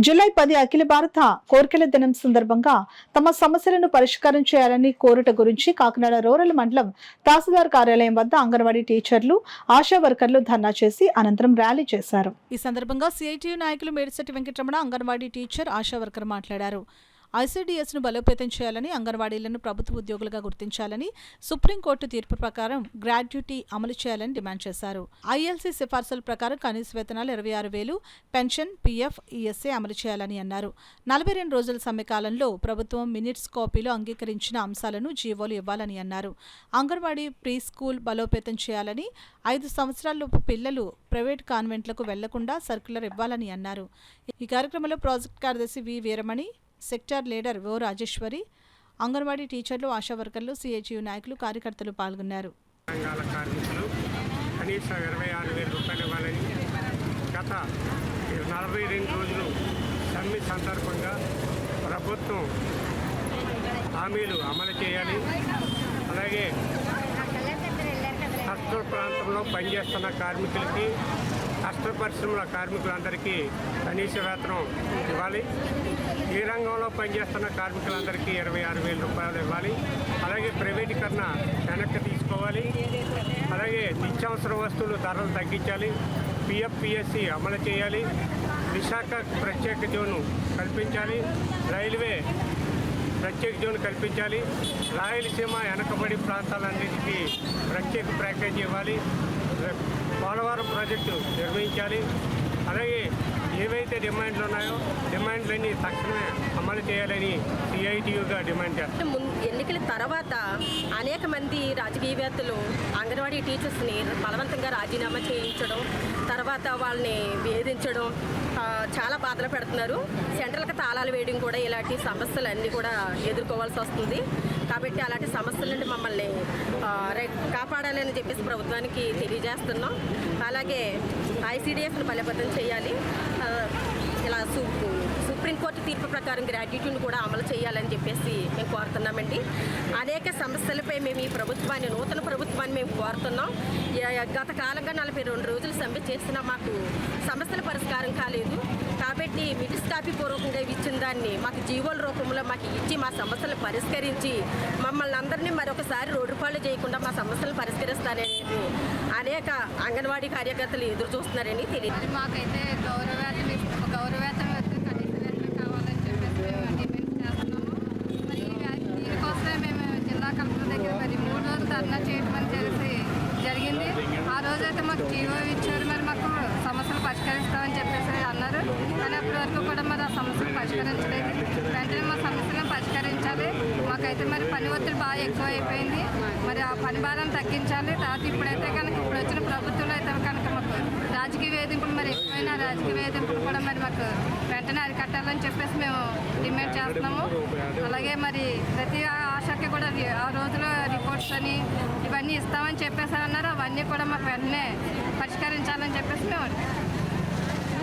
July 10 అఖిల భారత కోర్కెల దినం సందర్భంగా తమ సమస్యలను పరిష్కారం చేయాలని కోరుట గురించి కాకినాడ రూరల్ మండలం తహసీల్దార్ కార్యాలయం వద్ద అంగన్వాడీ టీచర్లు, ఆశా వర్కర్లు ధర్నా చేసి అనంతరం ర్యాలీ చేశారు. ఈ సందర్భంగా సిఐటియు నాయకులు మేడిశెట్టి వెంకటరమణ, అంగన్వాడీ టీచర్, ఆశా వర్కర్ మాట్లాడారు. ఐసీడీఎస్ను బలోపేతం చేయాలని, అంగన్వాడీలను ప్రభుత్వ ఉద్యోగులుగా గుర్తించాలని, సుప్రీంకోర్టు తీర్పు ప్రకారం గ్రాడ్యుటీ అమలు చేయాలని డిమాండ్ చేశారు. ఐఎల్సీ సిఫార్సుల ప్రకారం కనీస వేతనాలు 26,000, పెన్షన్, పీఎఫ్, ఈఎస్ఏ అమలు చేయాలని అన్నారు. 42 రోజుల సమ్మె కాలంలో ప్రభుత్వం మినిట్స్ కాపీలో అంగీకరించిన అంశాలను జీవోలు ఇవ్వాలని అన్నారు. అంగన్వాడీ ప్రీ స్కూల్ బలోపేతం చేయాలని, 5 సంవత్సరాలలోపు పిల్లలు ప్రైవేట్ కాన్వెంట్లకు వెళ్లకుండా సర్క్యులర్ ఇవ్వాలని అన్నారు. ఈ కార్యక్రమంలో ప్రాజెక్ట్ కార్యదర్శి వి వీరమణి, సెక్టార్ లీడర్ ఓ రాజేశ్వరి, అంగన్వాడీ టీచర్లు, ఆశా వర్కర్లు, సిఐటియు నాయకులు, కార్యకర్తలు పాల్గొన్నారు. కనీసం 26,000 రూపాయలు ఇవ్వాలని గత 42 రోజులు సమ్మె సందర్భంగా ప్రభుత్వం హామీలు అమలు చేయాలి. అలాగే కష్ట ప్రాంతంలో పనిచేస్తున్న కార్మికులకి, కష్ట పరిశ్రమల కార్మికులందరికీ కనీస వేతనం ఇవ్వాలి. ఏ రంగంలో పనిచేస్తున్న కార్మికులందరికీ 26,000 రూపాయలు ఇవ్వాలి. అలాగే ప్రైవేటీకరణ వెనక్కి తీసుకోవాలి. అలాగే నిత్యావసర వస్తువులు ధరలు తగ్గించాలి. పిఎఫ్, పిఎస్సి అమలు చేయాలి. విశాఖ ప్రత్యేక జోను కల్పించాలి. రైల్వే ప్రత్యేక జోన్ కల్పించాలి. రాయలసీమ వెనకబడి ప్రాంతాలన్నింటికీ ప్రత్యేక ప్యాకేజీ ఇవ్వాలి. పోలవరం ప్రాజెక్టు నిర్వహించాలి. అలాగే ఏవైతే డిమాండ్లు ఉన్నాయో డిమాండ్లన్నీ తక్షణమే అమలు చేయాలని సిఐటియుగా డిమాండ్ చేస్తాం. ఎన్నికల తర్వాత అనేక మంది రాజకీయవేత్తలు అంగన్వాడీ టీచర్స్ని బలవంతంగా రాజీనామా చేయించడం, తర్వాత వాళ్ళని వేధించడం, చాలా బాధలు పెడుతున్నారు. సెంట్రల్కి తాళాలు వేయడం కూడా ఇలాంటి సమస్యలన్నీ కూడా ఎదుర్కోవాల్సి వస్తుంది. కాబట్టి అలాంటి సమస్యల నుండి మమ్మల్ని కాపాడాలని చెప్పేసి ప్రభుత్వానికి తెలియజేస్తున్నాం. అలాగే ఐసీడీఎస్ను బలోపేతం చేయాలి. ఇలా సుప్రీంకోర్టు తీర్పు ప్రకారం గ్రాడ్యుటీని కూడా అమలు చేయాలని చెప్పేసి మేము కోరుతున్నామండి. అనేక సమస్యలపై మేము ఈ ప్రభుత్వాన్ని, నూతన ప్రభుత్వాన్ని మేము కోరుతున్నాం. గత కాలంగా 42 రోజులు సమ్మె చేసినా మాకు సమస్యల పరిష్కారం కాలేదు. కాబట్టి మిడిస్ కాపీ పూర్వకంగా ఇచ్చిన దాన్ని మాకు జీవోల రూపంలో మాకు ఇచ్చి మా సమస్యలు పరిష్కరించి మమ్మల్ని అందరినీ మరొకసారి రోడ్డు పాలు చేయకుండా మా సమస్యలు పరిష్కరిస్తారనేది అనేక అంగన్వాడీ కార్యకర్తలు ఎదురు చూస్తున్నారని తెలియదు. మాకైతే గౌరవేతనం కావాలని చెప్పేసి మేము డిమాండ్ చేస్తున్నాము. మరి దీనికోసమే మేము జిల్లా కలెక్టర్ దగ్గర మరి 3 రోజులు ధర్నా చేయడం జరిగింది. ఆ రోజైతే మాకు జీవో ఇచ్చారు. మరి మాకు సమస్యలు పరిష్కరిస్తామని చెప్పేసి అన్నారు. కానీ అప్పటి వరకు కూడా మరి ఆ సమస్యలు పరిష్కరించలేదు. వెంటనే మా సమస్యలను పరిష్కరించాలి. మాకైతే మరి పని ఒత్తిడి బాగా ఎక్కువ అయిపోయింది. మరి ఆ పని భారాన్ని తగ్గించాలి. తర్వాత ఇప్పుడైతే కనుక ఇప్పుడు వచ్చిన ప్రభుత్వంలో అయితే కనుక మాకు రాజకీయ వేధింపులు మరి ఎక్కువైన రాజకీయ వేధింపులు కూడా మరి మాకు వెంటనే అరికట్టాలని చెప్పేసి మేము డిమాండ్ చేస్తున్నాము. అలాగే మరి ప్రతి ఆశకి కూడా ఆ రోజులో రిపోర్ట్స్ అని ఇవన్నీ ఇస్తామని చెప్పేసి అన్నారు. అవన్నీ కూడా మాకు వెంటనే పరిష్కరించాలని చెప్పేసి మేము